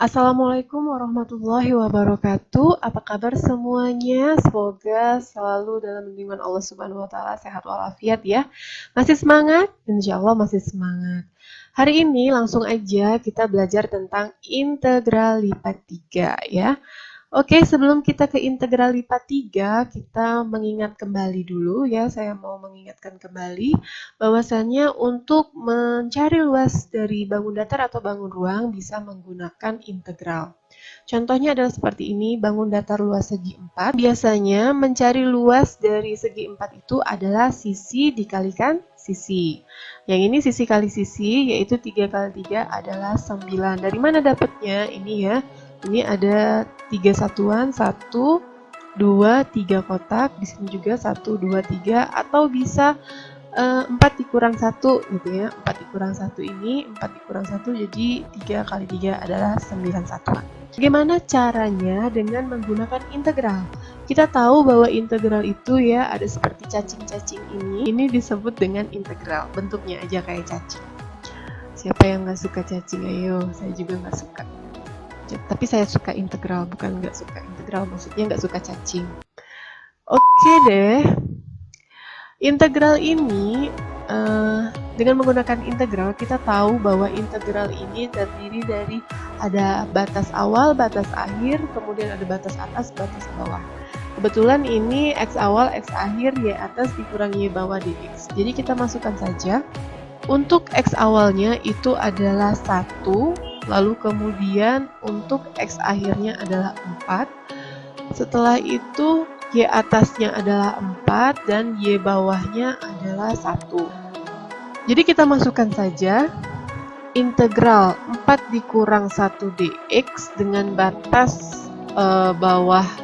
Assalamualaikum warahmatullahi wabarakatuh. Apa kabar semuanya? Semoga selalu dalam lindungan Allah Subhanahu wa taala, sehat walafiat ya. Masih semangat? Insya Allah masih semangat. Hari ini langsung aja kita belajar tentang integral lipat 3 ya. Oke, sebelum kita ke integral lipat 3, kita mengingat kembali dulu ya. Saya mau mengingatkan kembali bahwasannya untuk mencari luas dari bangun datar atau bangun ruang bisa menggunakan integral. Contohnya adalah seperti ini, bangun datar luas segi 4. Biasanya mencari luas dari segi 4 itu adalah sisi dikalikan sisi. Yang ini sisi kali sisi, yaitu 3 kali 3 adalah 9. Dari mana dapatnya? Ini ya. Ini ada 3 satuan, 1, 2, 3 kotak. Di sini juga 1, 2, 3. Atau bisa 4 dikurang 1 gitu ya. 4 dikurang 1 ini, 4 dikurang 1 jadi 3 kali 3 adalah 9 satuan. Bagaimana caranya dengan menggunakan integral? Kita tahu bahwa integral itu ya ada seperti cacing-cacing ini. Ini disebut dengan integral. Bentuknya aja kayak cacing. Siapa yang nggak suka cacing? Ayo, saya juga nggak suka. Tapi saya suka integral, bukan nggak suka integral, maksudnya nggak suka cacing. Oke deh. Integral ini, dengan menggunakan integral, kita tahu bahwa integral ini terdiri dari ada batas awal, batas akhir, kemudian ada batas atas, batas bawah. Kebetulan ini X awal, X akhir, Y atas dikurangi Y bawah dx. Jadi kita masukkan saja. Untuk X awalnya itu adalah 1, lalu kemudian untuk X akhirnya adalah 4. Setelah itu Y atasnya adalah 4 dan Y bawahnya adalah 1. Jadi kita masukkan saja integral 4 dikurang 1 dx dengan batas bawahnya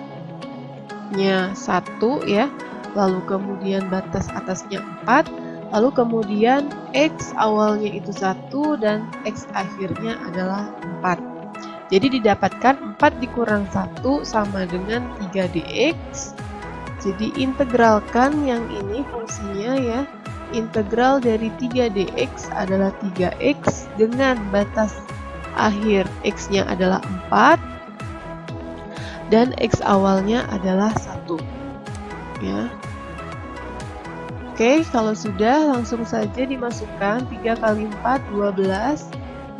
1 ya. Lalu kemudian batas atasnya 4. Lalu kemudian X awalnya itu 1 dan X akhirnya adalah 4. Jadi didapatkan 4 dikurang 1 sama dengan 3 dx. Jadi integralkan yang ini fungsinya ya. Integral dari 3 dx adalah 3x dengan batas akhir X-nya adalah 4 dan X awalnya adalah 1. Ya. Oke, kalau sudah langsung saja dimasukkan 3 kali 4, 12.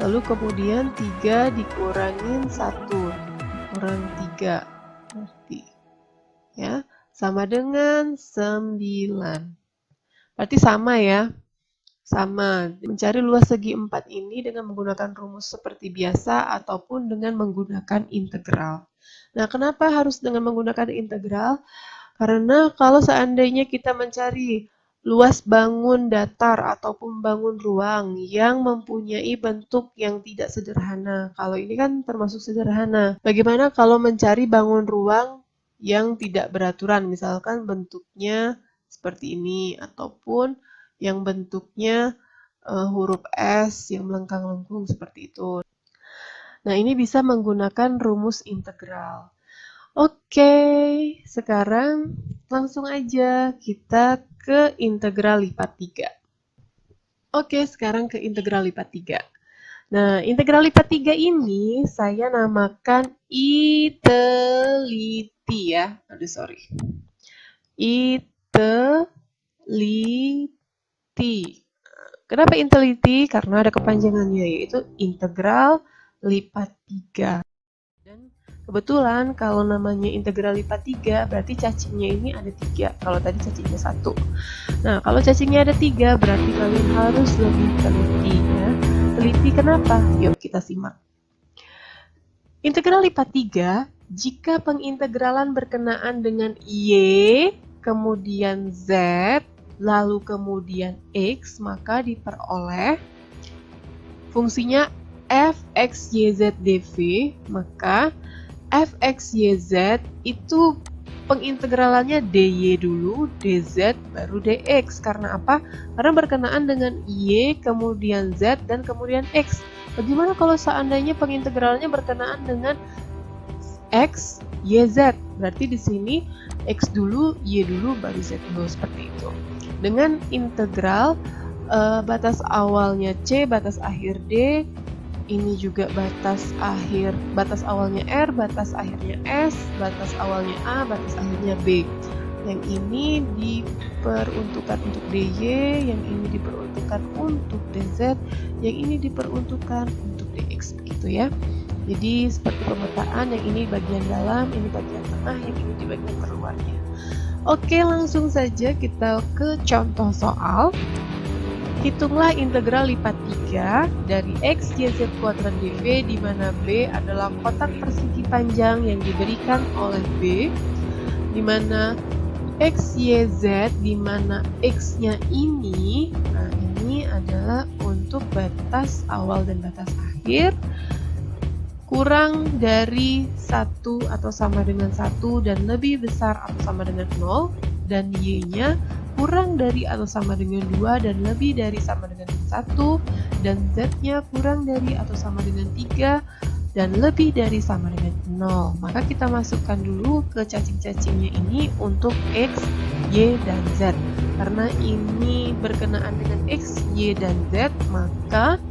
Lalu kemudian 3 dikurangin 1. Kurang 3. Berarti ya, sama dengan 9. Berarti sama ya. Sama. Mencari luas segi 4 ini dengan menggunakan rumus seperti biasa ataupun dengan menggunakan integral. Nah, kenapa harus dengan menggunakan integral? Karena kalau seandainya kita mencari luas bangun datar ataupun bangun ruang yang mempunyai bentuk yang tidak sederhana. Kalau ini kan termasuk sederhana. Bagaimana kalau mencari bangun ruang yang tidak beraturan, misalkan bentuknya seperti ini ataupun yang bentuknya huruf S yang melengkung-lengkung seperti itu. Nah, ini bisa menggunakan rumus integral. Oke, sekarang langsung aja kita ke integral lipat 3. Oke, sekarang ke integral lipat 3. Nah, integral lipat 3 ini saya namakan I-teliti ya. Aduh, sorry. I-teliti. Kenapa inteliti? Karena ada kepanjangannya, yaitu integral lipat 3. Dan kebetulan kalau namanya integral lipat 3 berarti cacingnya ini ada 3. Kalau tadi cacingnya 1. Nah, kalau cacingnya ada 3 berarti kalian harus lebih teliti ya. Teliti kenapa? Yuk kita simak. Integral lipat 3 jika pengintegralan berkenaan dengan Y, kemudian Z, lalu kemudian X, maka diperoleh fungsinya f(x,y,z) dv, maka f(x,y,z) itu pengintegralannya dy dulu, dz, baru dx. Karena apa? Karena berkenaan dengan y, kemudian z, dan kemudian x. Bagaimana kalau seandainya pengintegralannya berkenaan dengan x, y, z? Berarti di sini x dulu, y dulu, baru z dulu, seperti itu. Dengan integral batas awalnya C, batas akhir D, ini juga batas akhir, batas awalnya R, batas akhirnya S, batas awalnya A, batas akhirnya B. Yang ini diperuntukkan untuk DY, yang ini diperuntukkan untuk DZ, yang ini diperuntukkan untuk DX, gitu ya. Jadi seperti pemetaan, yang ini bagian dalam, ini bagian tengah, yang ini di bagian terluarnya. Oke, langsung saja kita ke contoh soal. Hitunglah integral lipat 3 dari X, Y, Z kuadrat dV di mana B adalah kotak persegi panjang yang diberikan oleh B, di mana X, Y, Z, di mana X-nya ini, nah ini adalah untuk batas awal dan batas akhir, kurang dari 1 atau sama dengan 1 dan lebih besar atau sama dengan 0, dan Y-nya kurang dari atau sama dengan 2 dan lebih dari sama dengan 1, dan Z-nya kurang dari atau sama dengan 3 dan lebih dari sama dengan 0. Maka kita masukkan dulu ke cacing-cacingnya ini untuk X, Y, dan Z. Karena ini berkenaan dengan X, Y, dan Z, maka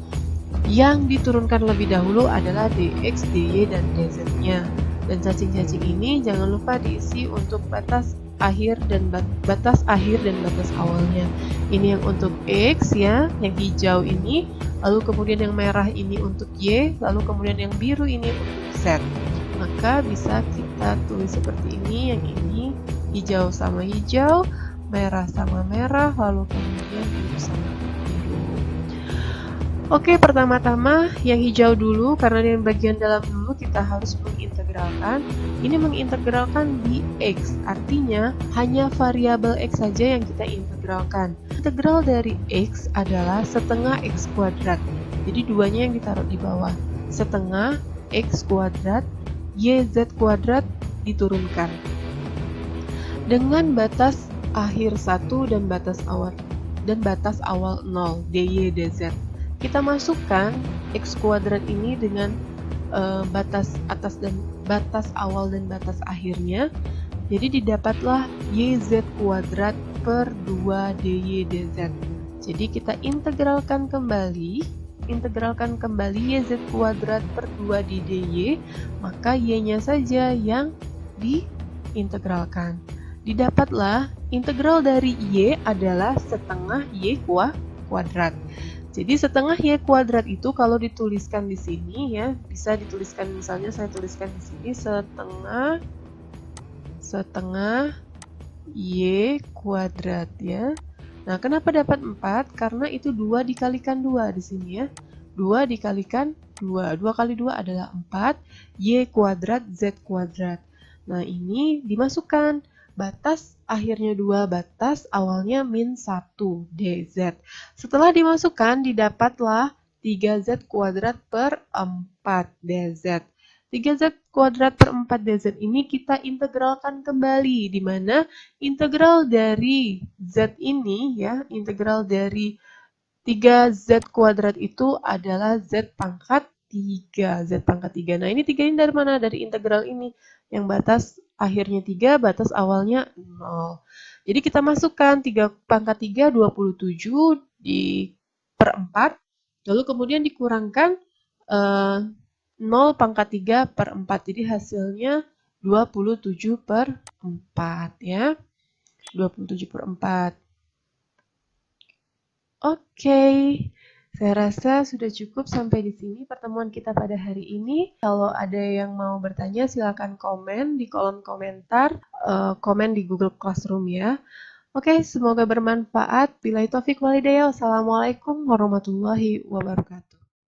yang diturunkan lebih dahulu adalah DX, DY, dan DZ-nya. Dan cacing-cacing ini jangan lupa diisi untuk batas akhir dan batas awalnya. Ini yang untuk X ya, yang hijau ini, lalu kemudian yang merah ini untuk Y, lalu kemudian yang biru ini untuk Z. Maka bisa kita tulis seperti ini, yang ini hijau sama hijau, merah sama merah, lalu kemudian biru sama biru. Oke, pertama-tama yang hijau dulu, karena yang bagian dalam dulu kita harus mengintegralkan. Ini mengintegralkan di X, artinya hanya variabel X saja yang kita integralkan. Integral dari X adalah setengah X kuadrat. Jadi duanya yang ditaruh di bawah. Setengah X kuadrat, YZ kuadrat diturunkan. Dengan batas akhir 1 dan batas awal 0, DY, DZ. Kita masukkan X kuadrat ini dengan batas atas dan batas awal dan batas akhirnya. Jadi didapatlah YZ kuadrat per 2 DY DZ. Jadi kita integralkan kembali YZ kuadrat per 2 di DY, maka Y-nya saja yang diintegralkan. Didapatlah integral dari Y adalah setengah Y kuadrat. Jadi setengah Y kuadrat itu kalau dituliskan di sini ya, bisa dituliskan, misalnya saya tuliskan di sini setengah Y kuadrat ya. Nah, kenapa dapat 4? Karena itu 2 dikalikan 2 di sini ya. 2 dikalikan 2. 2 kali 2 adalah 4. Y kuadrat Z kuadrat. Nah, ini dimasukkan. Batas akhirnya 2, batas awalnya min 1, DZ. Setelah dimasukkan, didapatlah 3Z kuadrat per 4 DZ. 3Z kuadrat per 4 DZ ini kita integralkan kembali, di mana integral dari Z ini, ya, integral dari 3Z kuadrat itu adalah Z pangkat 3. Z pangkat 3. Nah, ini 3 ini dari mana? Dari integral ini. Yang batas akhirnya 3, batas awalnya 0. Jadi kita masukkan 3 pangkat 3, 27 di per 4. Lalu kemudian dikurangkan 0 pangkat 3 per 4. Jadi hasilnya 27 per 4 ya. 27 per 4. Oke, saya rasa sudah cukup sampai di sini pertemuan kita pada hari ini. Kalau ada yang mau bertanya, silakan komen di kolom komentar, komen di Google Classroom ya. Oke, semoga bermanfaat. Billahi taufik walhidayah. Wassalamualaikum warahmatullahi wabarakatuh.